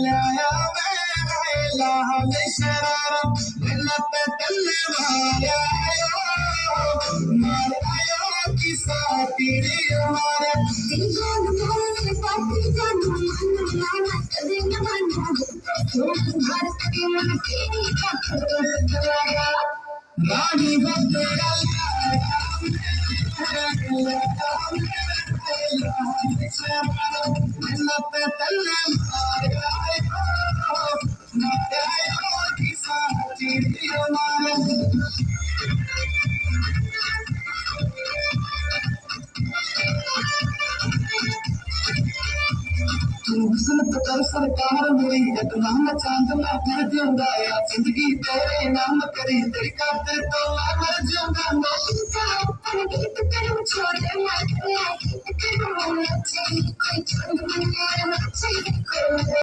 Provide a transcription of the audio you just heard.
लाया मैं लाल शरारा पे तल्ले मारा किसा तेरे हमारा रानी बदला कर सरकार मेरी इतना मैं चांद मैं फिर दूंगा या जिंदगी तेरे नाम करी तेरी खातिर तो मैं मर जाऊंगा छोड़